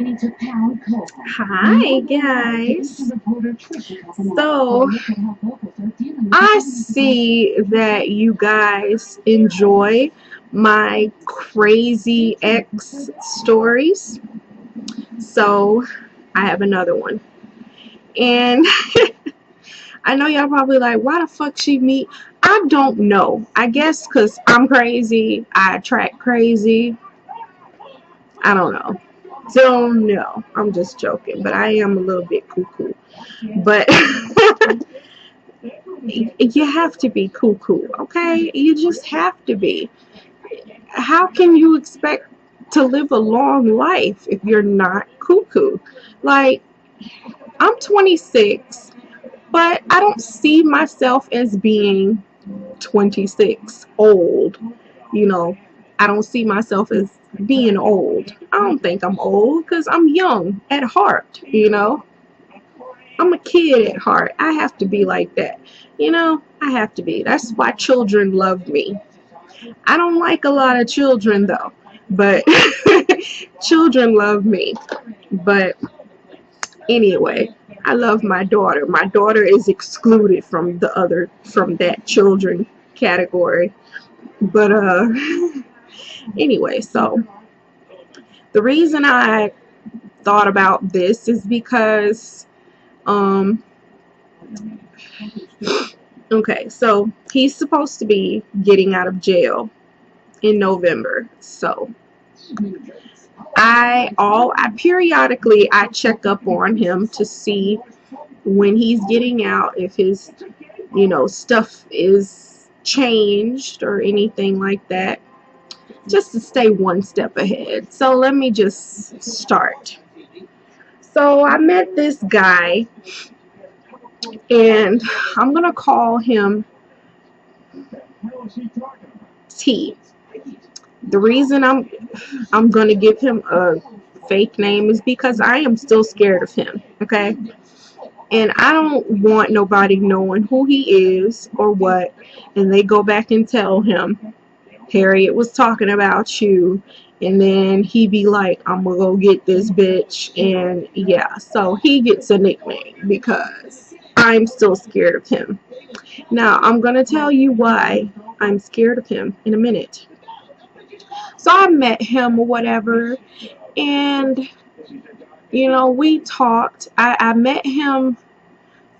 Hi guys. So I see that you guys enjoy my crazy ex stories. So I have another one. And I know y'all probably like, why the fuck she meet? I don't know. I guess because I'm crazy. I attract crazy. I don't know. Don't know. I'm just joking. But I am a little bit cuckoo. But you have to be cuckoo, okay? You just have to be. How can you expect to live a long life if you're not cuckoo? Like, I'm 26, but I don't see myself as being 26 old. You know, I don't see myself as being old. I don't think I'm old because I'm young at heart, you know? I'm a kid at heart. I have to be like that. You know, I have to be. That's why children love me. I don't like a lot of children though, but children love me. But anyway, I love my daughter. My daughter is excluded from that children category. But anyway, so the reason I thought about this is because um okay, so he's supposed to be getting out of jail in November. So I periodically I check up on him to see when he's getting out, if his stuff is changed or anything like that, just to stay one step ahead. So let me just start. So I met this guy, and I'm gonna call him T. The reason I'm gonna give him a fake name is because I am still scared of him. Okay, and I don't want nobody knowing who he is or what, and they go back and tell him Harriet was talking about you, and then he be like, I'm gonna go get this bitch, and yeah, so he gets a nickname because I'm still scared of him. Now I'm gonna tell you why I'm scared of him in a minute. So I met him or whatever, and we talked. I met him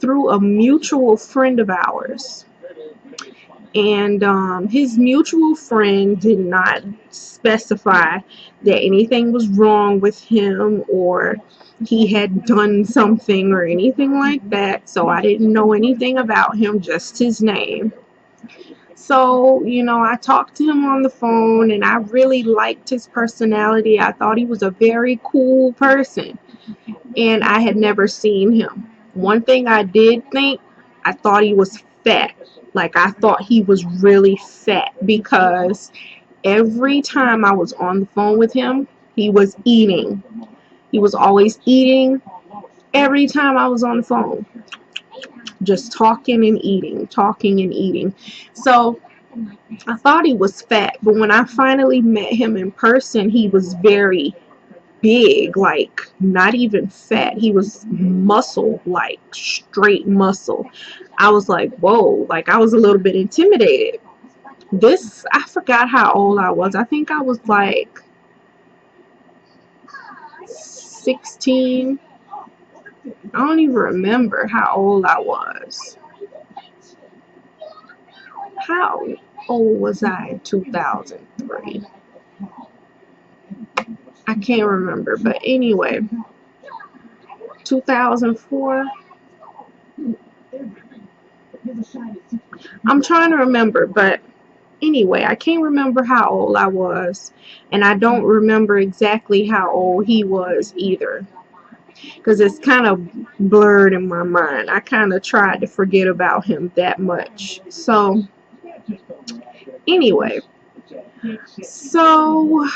through a mutual friend of ours, and his mutual friend did not specify that anything was wrong with him or he had done something or anything like that, so I didn't know anything about him, just his name. So, I talked to him on the phone, and I really liked his personality. I thought he was a very cool person, and I had never seen him. One thing I did think, I thought he was fat. Like, I thought he was really fat because every time I was on the phone with him, he was eating. He was always eating every time I was on the phone. Just talking and eating, talking and eating. So I thought he was fat, but when I finally met him in person, he was very big, like not even fat. He was muscle, like straight muscle. I was like, whoa, like I was a little bit intimidated. I forgot how old I was. I think I was like 16. I don't even remember how old I was. How old was I in 2003? I can't remember, but anyway, 2004. I'm trying to remember, but anyway, I can't remember how old I was, and I don't remember exactly how old he was either, because it's kind of blurred in my mind. I kind of tried to forget about him that much. So anyway, so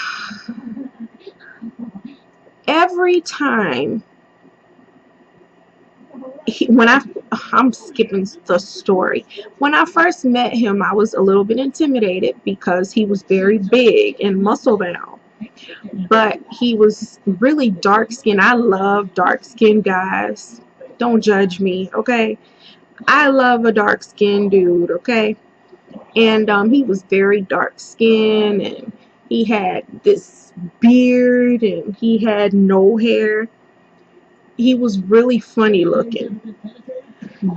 every time I'm skipping the story. When I first met him, I was a little bit intimidated because he was very big and muscle bound. but he was really dark skinned. I love dark skinned guys. Don't judge me, okay? I love a dark skinned dude, okay? And he was very dark skinned, and he had this beard, and he had no hair. He was really funny looking.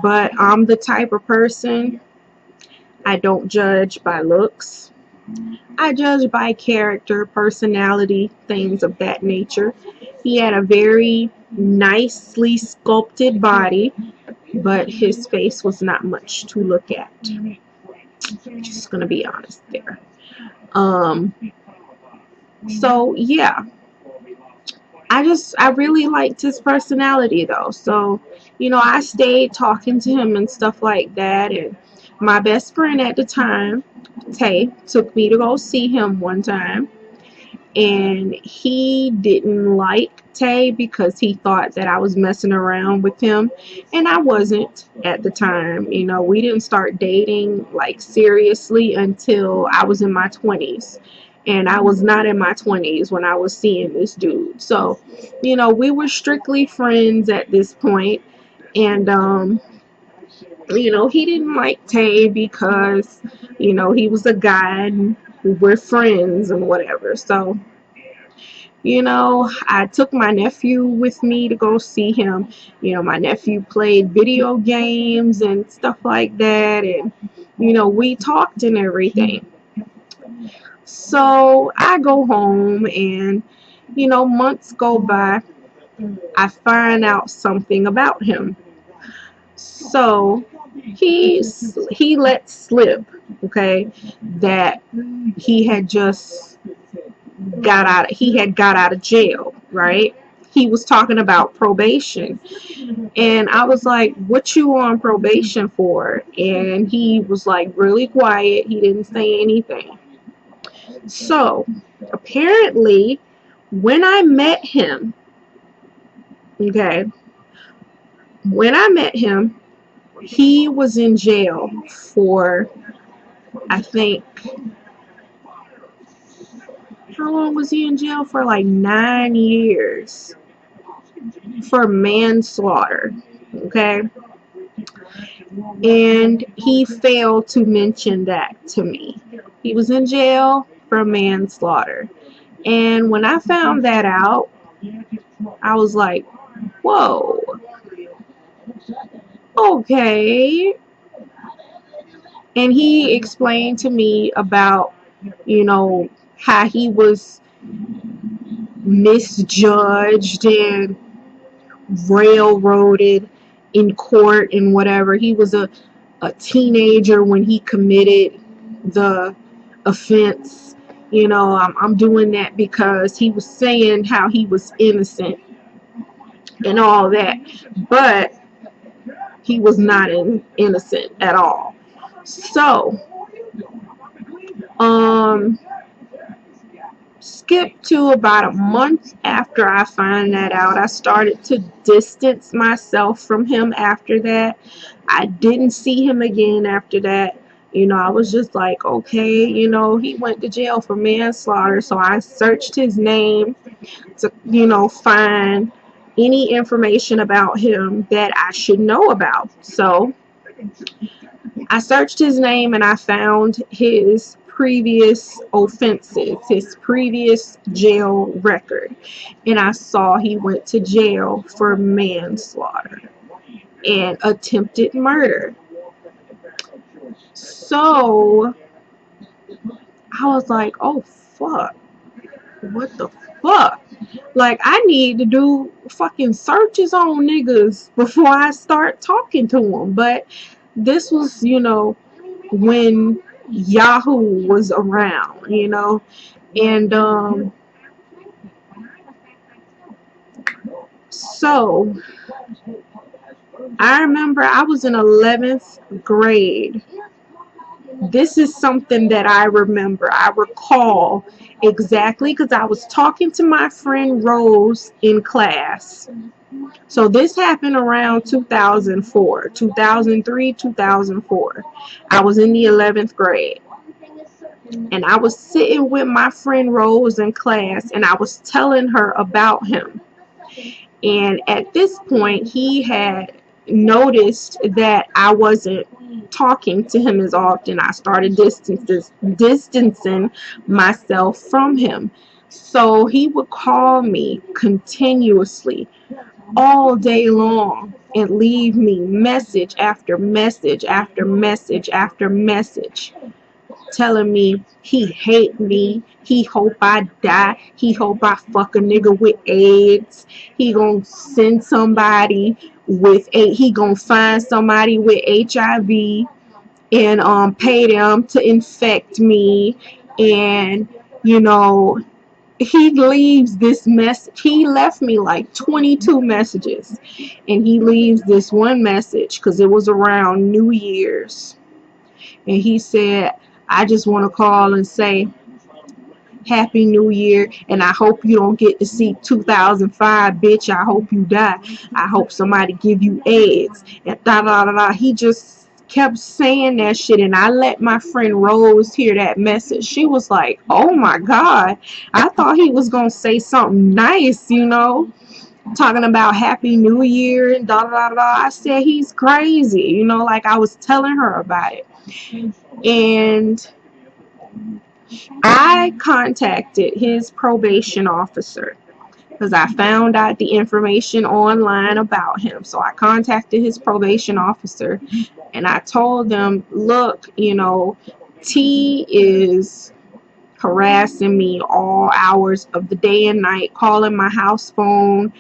But I'm the type of person, I don't judge by looks. I judge by character, personality, things of that nature. He had a very nicely sculpted body, but his face was not much to look at. Just gonna be honest there. Um, so yeah, I really liked his personality though. So, I stayed talking to him and stuff like that. And my best friend at the time, Tay, took me to go see him one time, and he didn't like Tay because he thought that I was messing around with him, and I wasn't at the time. We didn't start dating like seriously until I was in my 20s, and I was not in my 20s when I was seeing this dude. So, we were strictly friends at this point, and he didn't like Tay because he was a guy and we're friends and whatever. So, I took my nephew with me to go see him. My nephew played video games and stuff like that, and we talked and everything. So I go home, and months go by. I find out something about him. So he let slip, okay, that he had just got out of jail, right? He was talking about probation, and I was like, what you on probation for? And he was like really quiet. He didn't say anything. So apparently, when I met him, okay, when I met him, he was in jail for, I think, how long was he in jail for? Like 9 years for manslaughter, okay? And he failed to mention that to me. He was in jail for manslaughter. And when I found that out, I was like, whoa, okay. And he explained to me about, you know, how he was misjudged and railroaded in court and whatever. He was a teenager when he committed the offense. I'm doing that because he was saying how he was innocent and all that, but he was not innocent at all. So, um, skip to about a month after I find that out. I started to distance myself from him after that. I didn't see him again after that. I was just like, okay, he went to jail for manslaughter. So I searched his name to, find any information about him that I should know about. So I searched his name and I found his previous offenses, his previous jail record. And I saw he went to jail for manslaughter and attempted murder. So I was like, oh fuck, what the fuck? Like, I need to do fucking searches on niggas before I start talking to them. But this was, when Yahoo was around, and so I remember I was in 11th grade. This is something that I remember. I recall exactly because I was talking to my friend Rose in class. So this happened around 2003, 2004. I was in the 11th grade. And I was sitting with my friend Rose in class, and I was telling her about him. And at this point, he had noticed that I wasn't talking to him as often. I started distancing myself from him. So he would call me continuously all day long and leave me message after message after message after message, telling me he hate me, he hope I die, he hope I fuck a nigga with AIDS, he gonna send somebody with he gonna find somebody with HIV and pay them to infect me. And you know, he leaves this message. He left me like 22 messages, and he leaves this one message because it was around New Year's, and he said, I just want to call and say Happy New Year, and I hope you don't get to see 2005, bitch. I hope you die. I hope somebody give you AIDS. And da da da da. He just kept saying that shit, and I let my friend Rose hear that message. She was like, oh my God. I thought he was going to say something nice, talking about Happy New Year and da da da da. I said, he's crazy, like I was telling her about it. And I contacted his probation officer because I found out the information online about him. So I contacted his probation officer and I told them, look, T is harassing me all hours of the day and night, calling my house phone,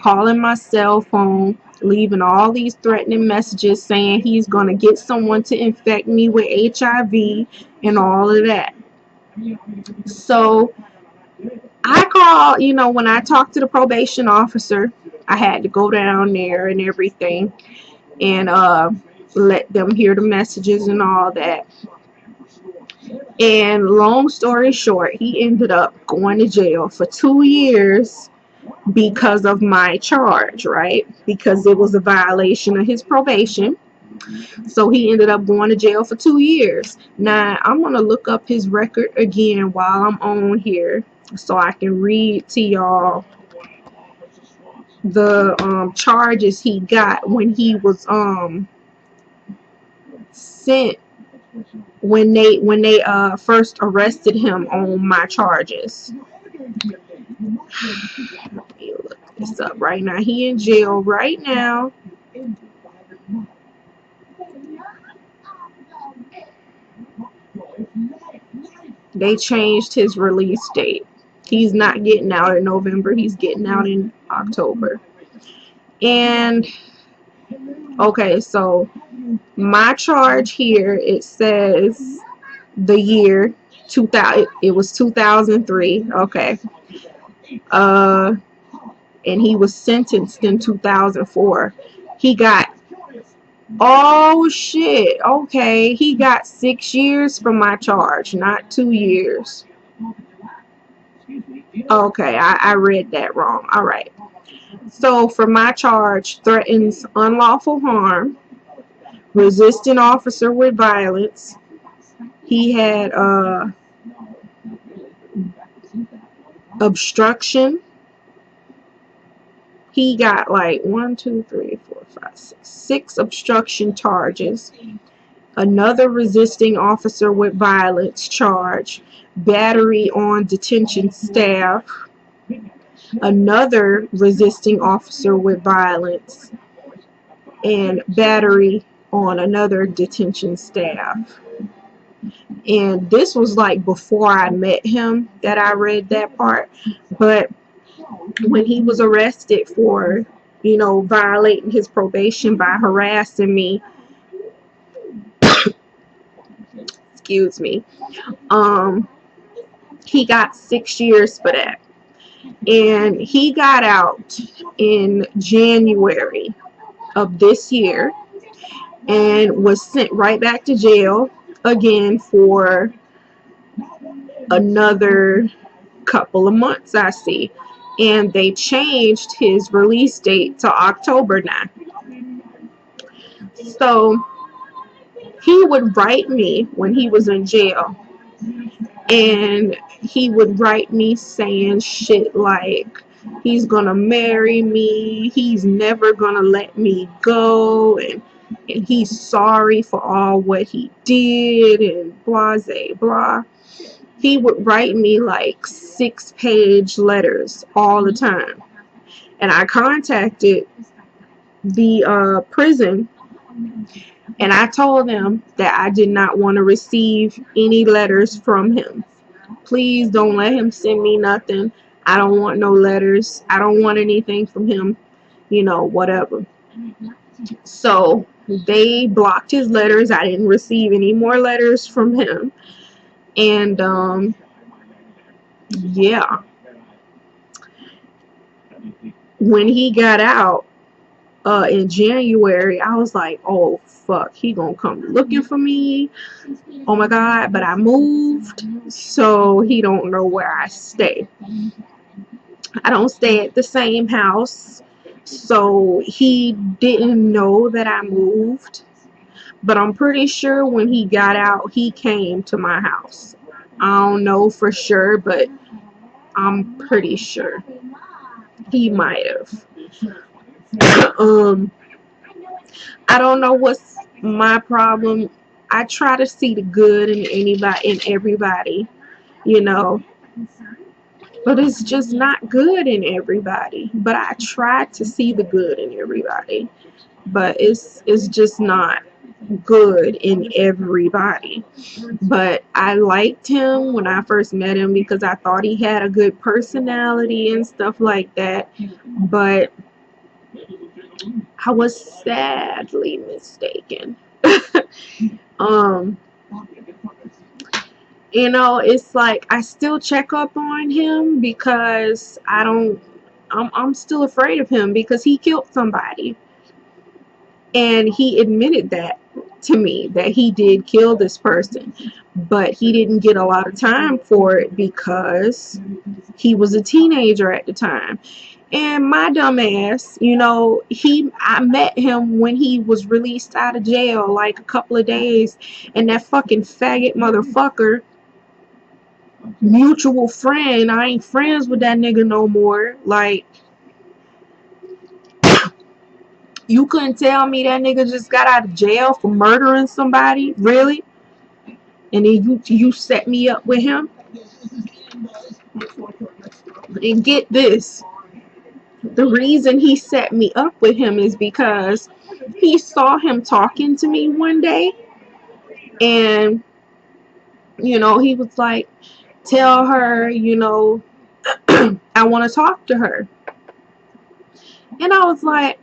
calling my cell phone, leaving all these threatening messages saying he's going to get someone to infect me with HIV and all of that. So I called, when I talked to the probation officer, I had to go down there and everything and let them hear the messages and all that. And long story short, he ended up going to jail for 2 years because of my charge, right? Because it was a violation of his probation. So he ended up going to jail for 2 years. Now, I'm going to look up his record again while I'm on here so I can read to y'all the charges he got when he was sent, when they first arrested him on my charges. Let me look this up right now. He in jail right now. They changed his release date. He's not getting out in November. He's getting out in October. And okay, so my charge here, it says the year 2000. It was 2003. Okay. And he was sentenced in 2004. He got, oh shit, okay, he got 6 years for my charge, not 2 years. Okay, I read that wrong. All right. So for my charge, threatens unlawful harm, resisting officer with violence. He had obstruction. He got like 1, 2, 3, 4, 5, 6 obstruction charges. Another resisting officer with violence charge, battery on detention staff, another resisting officer with violence, and battery on another detention staff. And this was like before I met him that I read that part. But when he was arrested for, violating his probation by harassing me, excuse me, he got 6 years for that. And he got out in January of this year and was sent right back to jail again for another couple of months, I see. And they changed his release date to October now. So he would write me when he was in jail And he would write me saying shit like, he's gonna marry me, he's never gonna let me go, and he's sorry for all what he did, and blase blah. He would write me like 6-page letters all the time. And I contacted the prison, and I told them that I did not want to receive any letters from him. Please don't let him send me nothing. I don't want no letters. I don't want anything from him, whatever. So they blocked his letters. I didn't receive any more letters from him. And yeah, when he got out in January, I was like, oh fuck, he gonna come looking for me. Oh my god, but I moved, so he don't know where I stay. I don't stay at the same house, so he didn't know that I moved. But I'm pretty sure when he got out, he came to my house. I don't know for sure, but I'm pretty sure he might have. I don't know what's my problem. I try to see the good in anybody, in everybody, you know, but it's just not good in everybody. But I try to see the good in everybody, but it's just not good in everybody. But I liked him when I first met him because I thought he had a good personality and stuff like that. But I was sadly mistaken. um it's like I still check up on him because I'm still afraid of him because he killed somebody, and he admitted that to me, that he did kill this person, but he didn't get a lot of time for it because he was a teenager at the time. And my dumb ass, I met him when he was released out of jail, like a couple of days, and that fucking faggot motherfucker, mutual friend, I ain't friends with that nigga no more. Like, you couldn't tell me that nigga just got out of jail for murdering somebody, really? And then you set me up with him? And get this, the reason he set me up with him is because he saw him talking to me one day, and he was like, tell her, I want to talk to her. And I was like,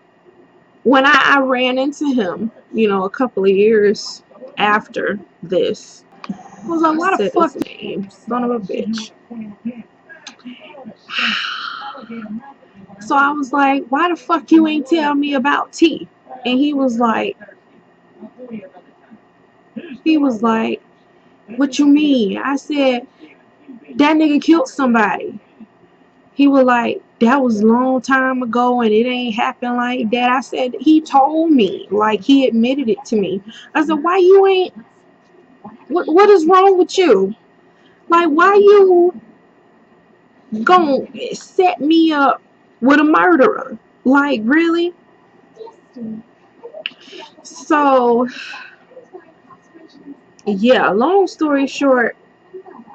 when I ran into him, a couple of years after this, I was like, why the fuck name, son of a bitch. So I was like, why the fuck you ain't tell me about T? And he was like, what you mean? I said, that nigga killed somebody. He was like, that was a long time ago and it ain't happened like that. I said, he told me, like he admitted it to me. I said, why you ain't, what is wrong with you? Like, why you gonna set me up with a murderer? Like, really? So, yeah, long story short,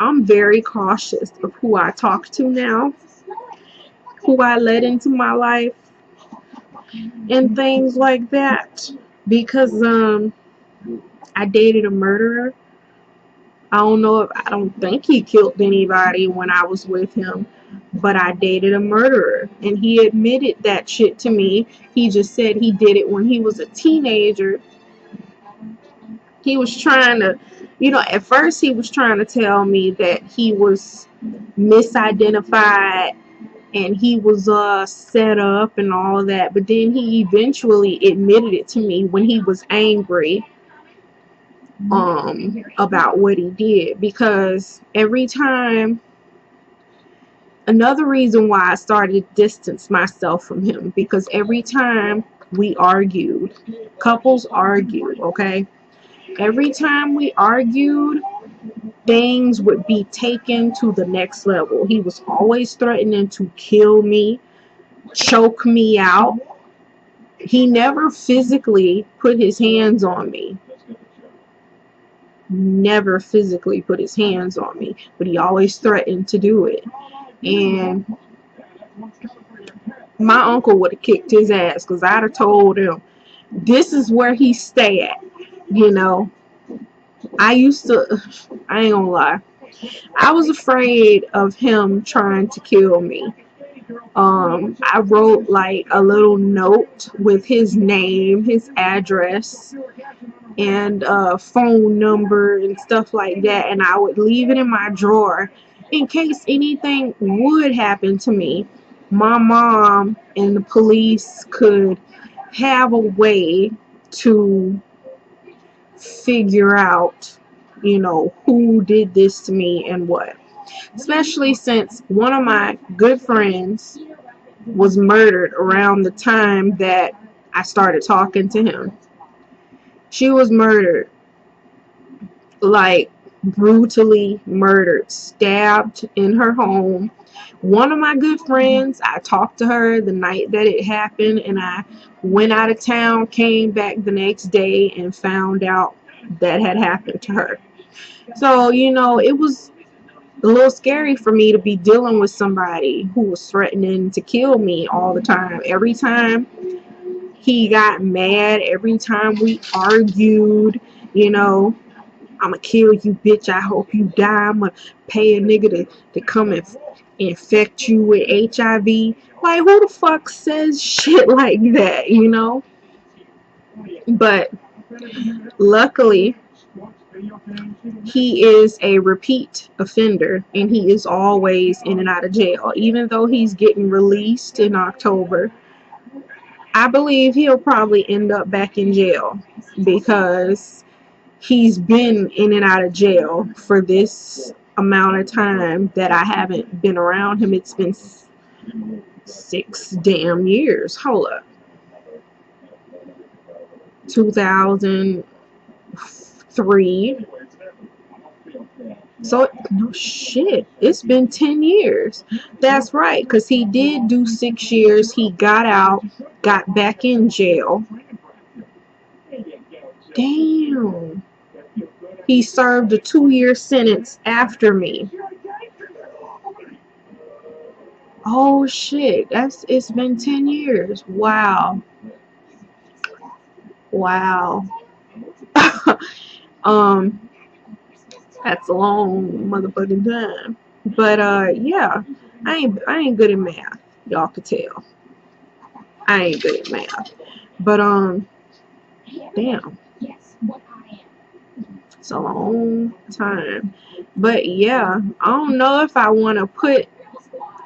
I'm very cautious of who I talk to now, who I let into my life, and things like that. Because I dated a murderer. I don't think he killed anybody when I was with him, but I dated a murderer, and he admitted that shit to me. He just said he did it when he was a teenager. He was trying to, at first he was trying to tell me that he was misidentified and he was set up and all of that, but then he eventually admitted it to me when he was angry about what he did. Because every time, another reason why I started to distance myself from him, because every time we argued, couples argued, okay, every time we argued, things would be taken to the next level. He was always threatening to kill me, choke me out. He never physically put his hands on me. Never physically put his hands on me, but he always threatened to do it. And my uncle would have kicked his ass because I'd have told him, this is where he stay at. You know, I ain't gonna lie, I was afraid of him trying to kill me. I wrote like a little note with his name, his address, and phone number and stuff like that, and I would leave it in my drawer in case anything would happen to me. My mom and the police could have a way to figure out, who did this to me and what. Especially since one of my good friends was murdered around the time that I started talking to him. She was murdered, like brutally murdered, stabbed in her home. One of my good friends, I talked to her the night that it happened, and I went out of town, came back the next day, and found out that had happened to her. So, it was a little scary for me to be dealing with somebody who was threatening to kill me all the time. Every time he got mad, every time we argued, I'ma kill you, bitch. I hope you die. I'ma pay a nigga to come and infect you with HIV. Like, who the fuck says shit like that? But luckily, he is a repeat offender and he is always in and out of jail. Even though he's getting released in October, I believe he'll probably end up back in jail because he's been in and out of jail for this amount of time that I haven't been around him. It's been 6 damn years. Hold up. 2003. So, no shit. It's been 10 years. That's right, because he did do 6 years. He got out, got back in jail. Damn. He served a 2-year sentence after me. Oh shit. It's been 10 years. Wow. Wow. um that's a long motherfucking time. But yeah. I ain't good at math. Y'all could tell. I ain't good at math. But damn. It's a long time. But yeah, I don't know if I want to put,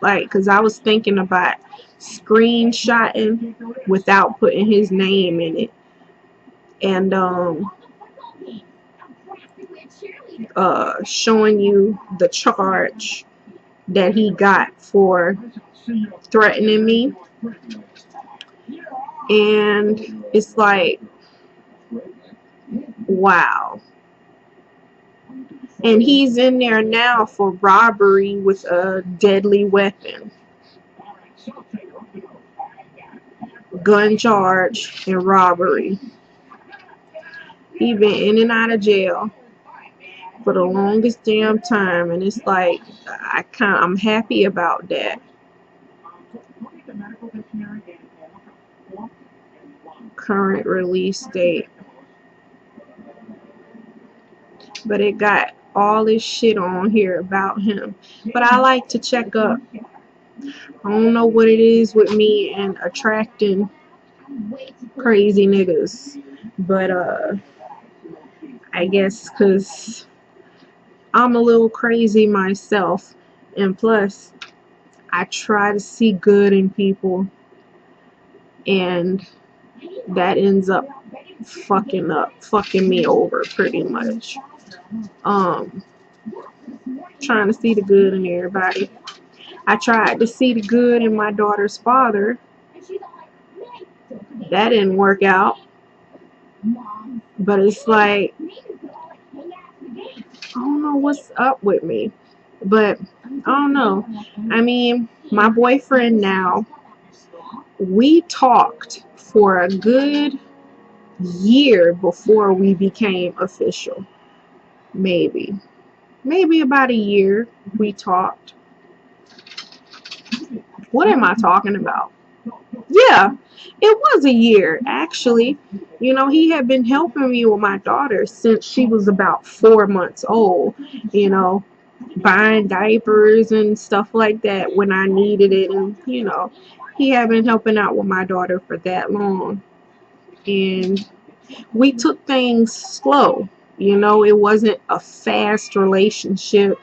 like, because I was thinking about screenshotting without putting his name in it. And showing you the charge that he got for threatening me. And it's like, wow. And he's in there now for robbery with a deadly weapon, gun charge, and robbery. He been in and out of jail for the longest damn time, and it's like I'm happy about that. Current release date, but it got all this shit on here about him. But I like to check up. I don't know what it is with me and attracting crazy niggas, but I guess because I'm a little crazy myself, and plus I try to see good in people, and that ends up fucking me over pretty much. Trying to see the good in everybody. I tried to see the good in my daughter's father. That didn't work out. But it's like, I don't know what's up with me, but I don't know. I mean, my boyfriend now, we talked for a good year before we became official. Maybe. Maybe about a year we talked. What am I talking about? Yeah, it was a year actually. You know, he had been helping me with my daughter since she was about 4 months old, you know, buying diapers and stuff like that when I needed it. And, he had been helping out with my daughter for that long. And we took things slow. It wasn't a fast relationship.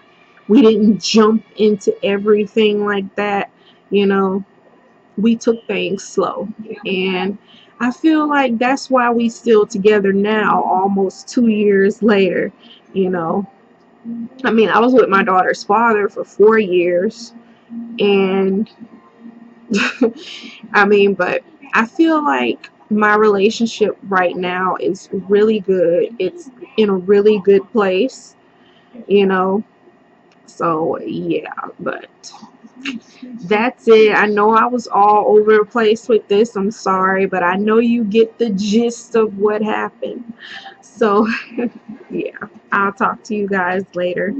We didn't jump into everything like that. You know, we took things slow. And I feel like that's why we still together now, almost 2 years later. You know, I mean, I was with my daughter's father for 4 years. And I mean, but I feel like my relationship right now is really good. It's in a really good place, you know. So, yeah, but that's it. I know I was all over the place with this. I'm sorry, but I know you get the gist of what happened. So, yeah, I'll talk to you guys later.